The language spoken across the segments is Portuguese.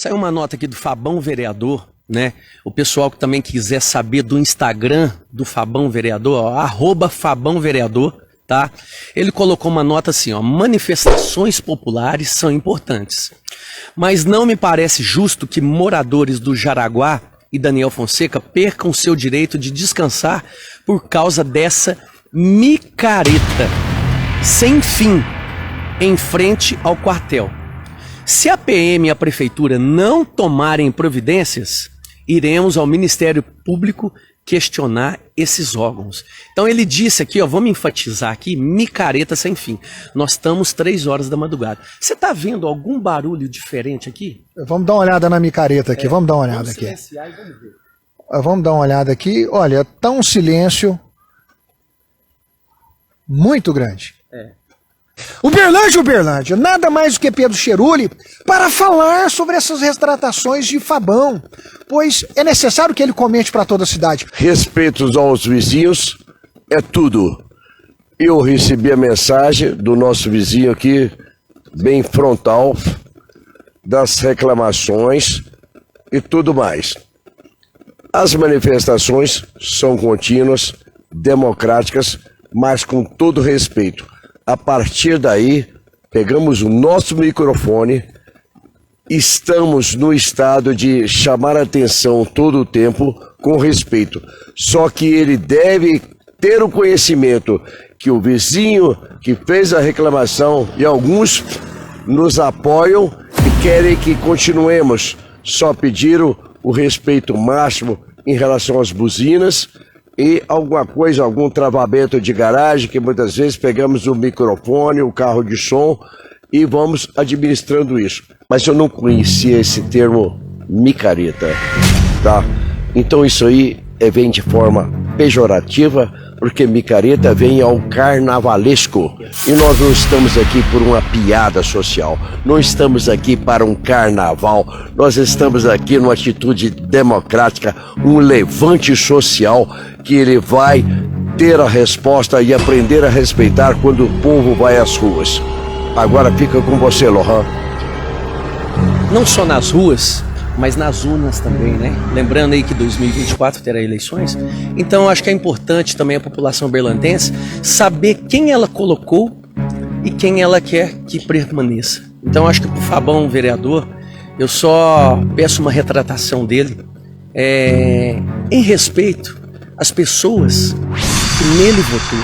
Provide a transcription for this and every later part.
Saiu uma nota aqui do Fabão Vereador, né? O pessoal que também quiser saber do Instagram do Fabão Vereador, ó, @Fabão Vereador, tá? Ele colocou uma nota assim, ó: manifestações populares são importantes, mas não me parece justo que moradores do Jaraguá e Daniel Fonseca percam seu direito de descansar por causa dessa micareta sem fim em frente ao quartel. Se a PM e a Prefeitura não tomarem providências, iremos ao Ministério Público questionar esses órgãos. Então ele disse aqui, ó, vamos enfatizar aqui, micareta sem fim. Nós estamos 3 horas da madrugada. Você está vendo algum barulho diferente aqui? Vamos dar uma olhada na micareta aqui, vamos dar uma olhada aqui. Vamos silenciar e vamos ver. Vamos dar uma olhada aqui. Olha, tá um silêncio muito grande. Uberlândia, nada mais do que Pedro Cheruli para falar sobre essas retratações de Fabão, pois é necessário que ele comente para toda a cidade. Respeito aos vizinhos é tudo. Eu recebi a mensagem do nosso vizinho aqui, bem frontal, das reclamações e tudo mais. As manifestações são contínuas, democráticas, mas com todo respeito. A partir daí, pegamos o nosso microfone, estamos no estado de chamar a atenção todo o tempo com respeito. Só que ele deve ter o conhecimento que o vizinho que fez a reclamação e alguns nos apoiam e querem que continuemos. Só pediram o respeito máximo em relação às buzinas e alguma coisa, algum travamento de garagem, que muitas vezes pegamos o microfone, o carro de som e vamos administrando isso. Mas eu não conhecia esse termo micareta, tá? Então isso aí vem de forma pejorativa, porque micareta vem ao carnavalesco. E nós não estamos aqui por uma piada social, não estamos aqui para um carnaval, nós estamos aqui numa atitude democrática, um levante social que ele vai ter a resposta e aprender a respeitar quando o povo vai às ruas. Agora fica com você, Lohan. Não só nas ruas, mas nas urnas também, né? Lembrando aí que 2024 terá eleições, então acho que é importante também a população berlandense saber quem ela colocou e quem ela quer que permaneça. Então acho que pro Fabão Vereador, eu só peço uma retratação dele em respeito às pessoas que nele votou,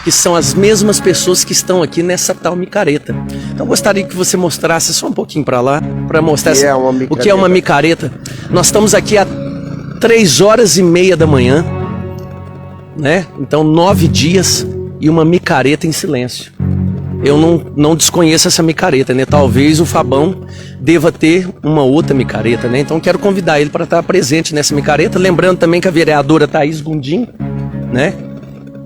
que são as mesmas pessoas que estão aqui nessa tal micareta. Então gostaria que você mostrasse só um pouquinho para lá, para mostrar o que é uma micareta. Nós estamos aqui há 3h30 da manhã, né? Então 9 dias e uma micareta em silêncio. Eu não desconheço essa micareta, né? Talvez o Fabão deva ter uma outra micareta, né? Então quero convidar ele para estar presente nessa micareta. Lembrando também que a vereadora Thaís Gondim, né?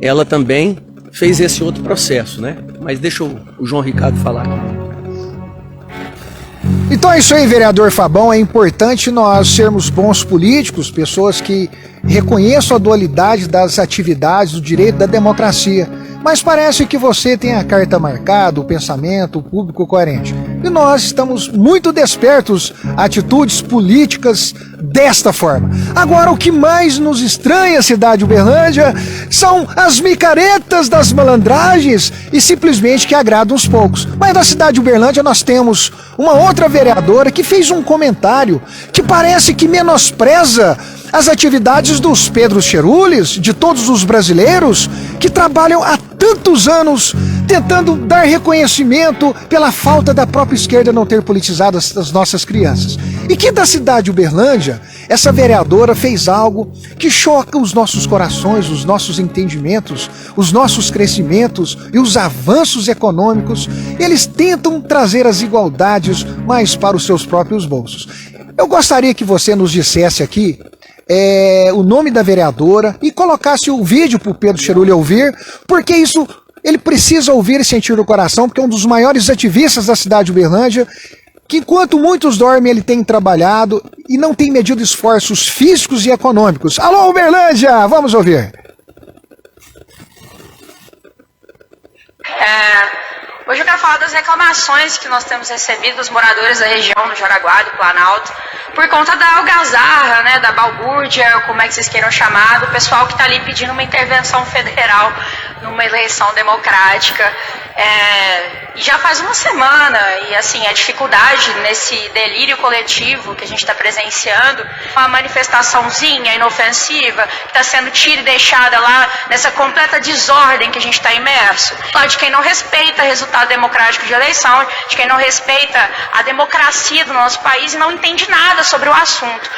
Ela também fez esse outro processo, né? Mas deixa o João Ricardo falar aqui. Então é isso aí, vereador Fabão. É importante nós sermos bons políticos, pessoas que reconheçam a dualidade das atividades, do direito da democracia. Mas parece que você tem a carta marcada, o pensamento, o público coerente. E nós estamos muito despertos a atitudes políticas desta forma. Agora, o que mais nos estranha, cidade de Uberlândia, são as micaretas das malandragens e simplesmente que agradam uns poucos. Mas na cidade de Uberlândia nós temos uma outra vereadora que fez um comentário que parece que menospreza as atividades dos Pedro Cherulis, de todos os brasileiros que trabalham há tantos anos tentando dar reconhecimento pela falta da própria esquerda não ter politizado as nossas crianças. E que da cidade de Uberlândia, essa vereadora fez algo que choca os nossos corações, os nossos entendimentos, os nossos crescimentos e os avanços econômicos. Eles tentam trazer as igualdades mais para os seus próprios bolsos. Eu gostaria que você nos dissesse aqui o nome da vereadora e colocasse o vídeo para o Pedro Cheruli ouvir, porque isso ele precisa ouvir e sentir no coração, porque é um dos maiores ativistas da cidade de Uberlândia, que enquanto muitos dormem, ele tem trabalhado e não tem medido esforços físicos e econômicos. Alô, Uberlândia! Vamos ouvir. Hoje eu quero falar das reclamações que nós temos recebido dos moradores da região do Jaraguá, do Planalto, por conta da algazarra, né, da balbúrdia, como é que vocês queiram chamar, do pessoal que está ali pedindo uma intervenção federal numa eleição democrática. Já faz uma semana, e assim, a dificuldade nesse delírio coletivo que a gente está presenciando, uma manifestaçãozinha inofensiva que está sendo tira e deixada lá nessa completa desordem que a gente está imerso. De quem não respeita o resultado democrático de eleição, de quem não respeita a democracia do nosso país e não entende nada sobre o assunto.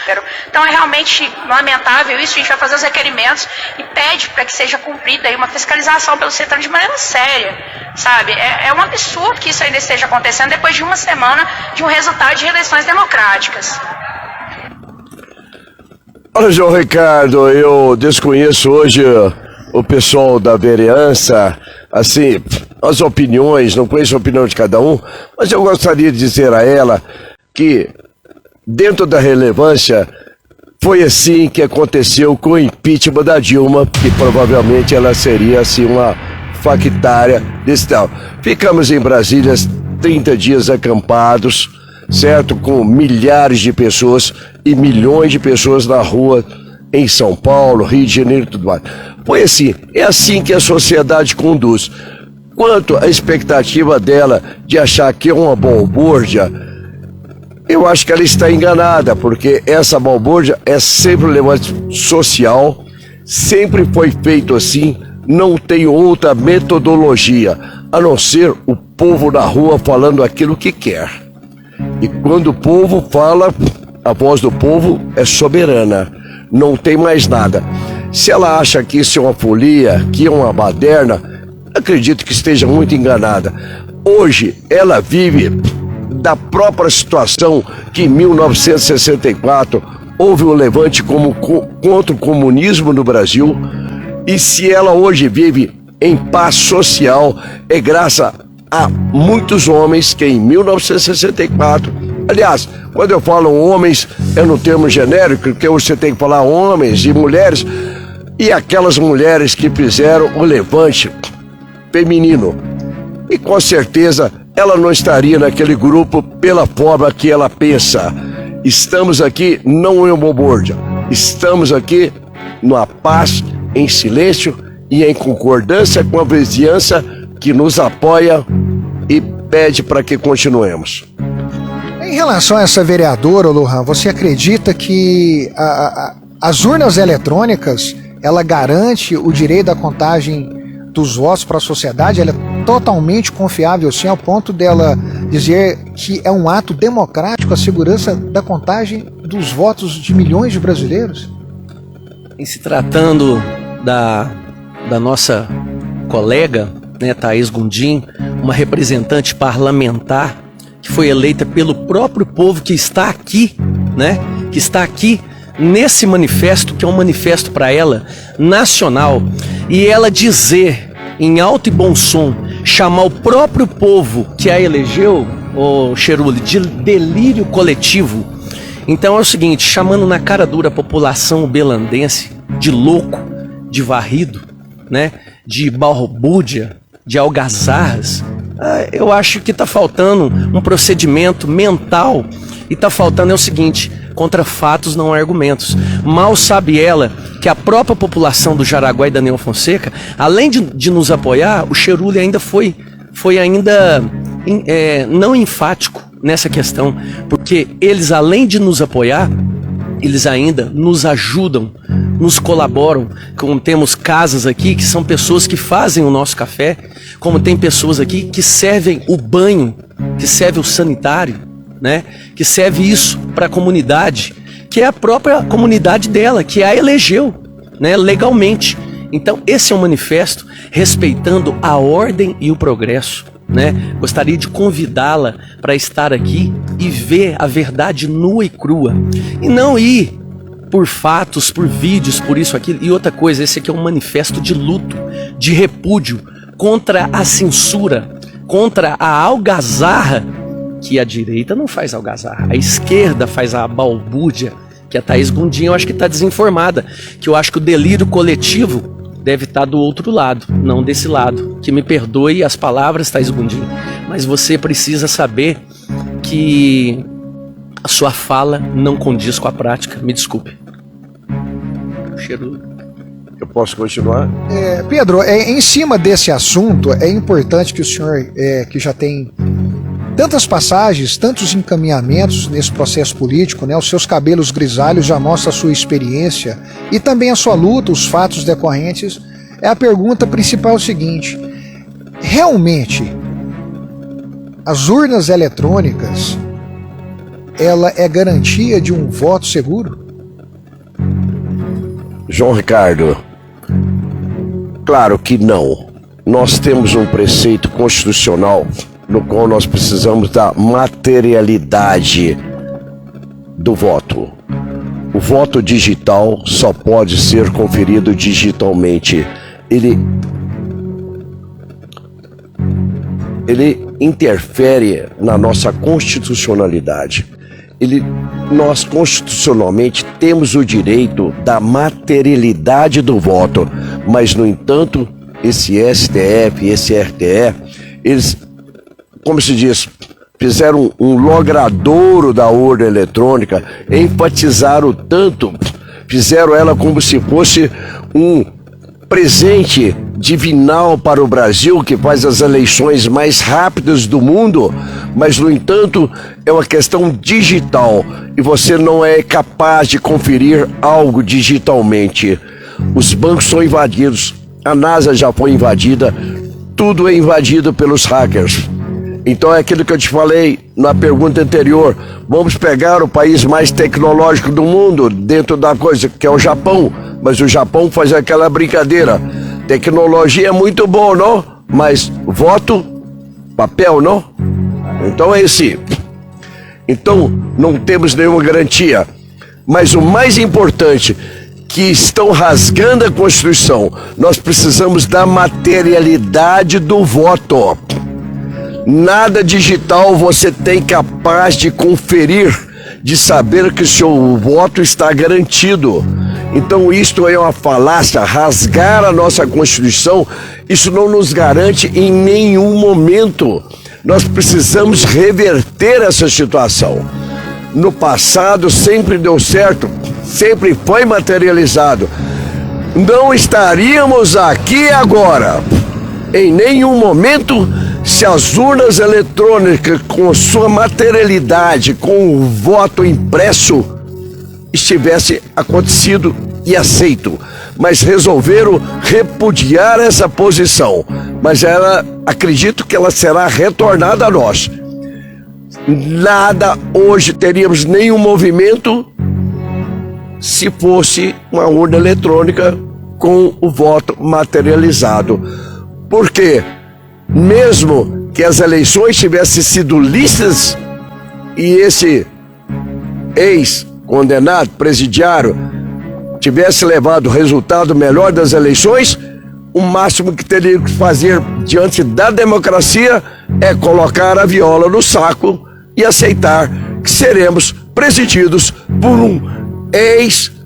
Então é realmente lamentável isso, a gente vai fazer os requerimentos e pede para que seja cumprida aí uma fiscalização pelo CETRAN de maneira séria, sabe? É um absurdo que isso ainda esteja acontecendo depois de uma semana de um resultado de eleições democráticas. Olha, João Ricardo, eu desconheço hoje o pessoal da vereança, assim, as opiniões, não conheço a opinião de cada um, mas eu gostaria de dizer a ela que, dentro da relevância, foi assim que aconteceu com o impeachment da Dilma, que provavelmente ela seria, assim, uma factária desse tal. Ficamos em Brasília 30 dias acampados, certo? Com milhares de pessoas e milhões de pessoas na rua em São Paulo, Rio de Janeiro e tudo mais. Foi assim, é assim que a sociedade conduz. Quanto à expectativa dela de achar que é uma balbúrdia, eu acho que ela está enganada, porque essa balbúrdia é sempre um levante social, sempre foi feito assim, não tem outra metodologia, a não ser o povo na rua falando aquilo que quer. E quando o povo fala, a voz do povo é soberana, não tem mais nada. Se ela acha que isso é uma folia, que é uma baderna, acredito que esteja muito enganada. Hoje ela vive da própria situação que em 1964 houve um levante contra o comunismo no Brasil, e se ela hoje vive em paz social é graças a muitos homens que em 1964, aliás, quando eu falo homens é no termo genérico, porque você tem que falar homens e mulheres, e aquelas mulheres que fizeram o levante feminino. E com certeza ela não estaria naquele grupo pela forma que ela pensa. Estamos aqui não em uma balbúrdia, estamos aqui numa paz, em silêncio e em concordância com a vizinhança que nos apoia e pede para que continuemos. Em relação a essa vereadora, Lohan, você acredita que as urnas eletrônicas, ela garante o direito da contagem dos votos para a sociedade? Ela é totalmente confiável, assim, ao ponto dela dizer que é um ato democrático a segurança da contagem dos votos de milhões de brasileiros? Em se tratando da nossa colega, né, Thaís Gondim, uma representante parlamentar que foi eleita pelo próprio povo que está aqui, né, que está aqui nesse manifesto, que é um manifesto para ela nacional, e ela dizer em alto e bom som, chamar o próprio povo que a elegeu, o Cheruli, de delírio coletivo. Então é o seguinte, chamando na cara dura a população belandense de louco, de varrido, né, de balbúrdia, de algazarras, eu acho que está faltando um procedimento mental, e está faltando é o seguinte, contra fatos não há argumentos. Mal sabe ela que a própria população do Jaraguá e Daniel Fonseca, além de nos apoiar, o Cheruli ainda foi ainda não enfático nessa questão, porque eles, além de nos apoiar, eles ainda nos ajudam, nos colaboram. Como temos casas aqui que são pessoas que fazem o nosso café, como tem pessoas aqui que servem o banho, que servem o sanitário, né? Que serve isso para a comunidade, que é a própria comunidade dela, que a elegeu, né, legalmente. Então esse é um manifesto respeitando a ordem e o progresso, né? Gostaria de convidá-la para estar aqui e ver a verdade nua e crua, e não ir por fatos, por vídeos, por isso, aquilo. E outra coisa, esse aqui é um manifesto de luto, de repúdio contra a censura, contra a algazarra, que a direita não faz algazarra, a esquerda faz a balbúrdia, que a Thaís Gondim eu acho que está desinformada, que eu acho que o delírio coletivo deve estar do outro lado, não desse lado. Que me perdoe as palavras, Thaís Gondim, mas você precisa saber que a sua fala não condiz com a prática. Me desculpe. Cheiro. Eu posso continuar? Pedro, em cima desse assunto, é importante que o senhor, que já tem tantas passagens, tantos encaminhamentos nesse processo político, né? Os seus cabelos grisalhos já mostram a sua experiência e também a sua luta, os fatos decorrentes. A pergunta principal é o seguinte: realmente as urnas eletrônicas, ela é garantia de um voto seguro? João Ricardo, claro que não. Nós temos um preceito constitucional no qual nós precisamos da materialidade do voto. O voto digital só pode ser conferido digitalmente. Ele interfere na nossa constitucionalidade. Nós constitucionalmente temos o direito da materialidade do voto, mas no entanto, esse STF, esse RTE, eles, como se diz, fizeram um logradouro da urna eletrônica, enfatizaram tanto, fizeram ela como se fosse um presente divinal para o Brasil, que faz as eleições mais rápidas do mundo, mas no entanto é uma questão digital e você não é capaz de conferir algo digitalmente. Os bancos são invadidos, a NASA já foi invadida, tudo é invadido pelos hackers. Então é aquilo que eu te falei na pergunta anterior, vamos pegar o país mais tecnológico do mundo dentro da coisa, que é o Japão, mas o Japão faz aquela brincadeira, tecnologia é muito bom, não? Mas voto, papel, não? Então é esse. Então não temos nenhuma garantia, mas o mais importante, que estão rasgando a Constituição, nós precisamos da materialidade do voto. Nada digital você tem capaz de conferir, de saber que o seu voto está garantido. Então isto é uma falácia, rasgar a nossa Constituição, isso não nos garante em nenhum momento. Nós precisamos reverter essa situação. No passado sempre deu certo, sempre foi materializado. Não estaríamos aqui agora, em nenhum momento, se as urnas eletrônicas, com sua materialidade, com o voto impresso, estivesse acontecido e aceito. Mas resolveram repudiar essa posição. Mas acredito que ela será retornada a nós. Nada hoje teríamos nenhum movimento se fosse uma urna eletrônica com o voto materializado. Por quê? Mesmo que as eleições tivessem sido lícitas e esse ex-condenado presidiário tivesse levado o resultado melhor das eleições, o máximo que teria que fazer diante da democracia é colocar a viola no saco e aceitar que seremos presididos por um ex-ladrão.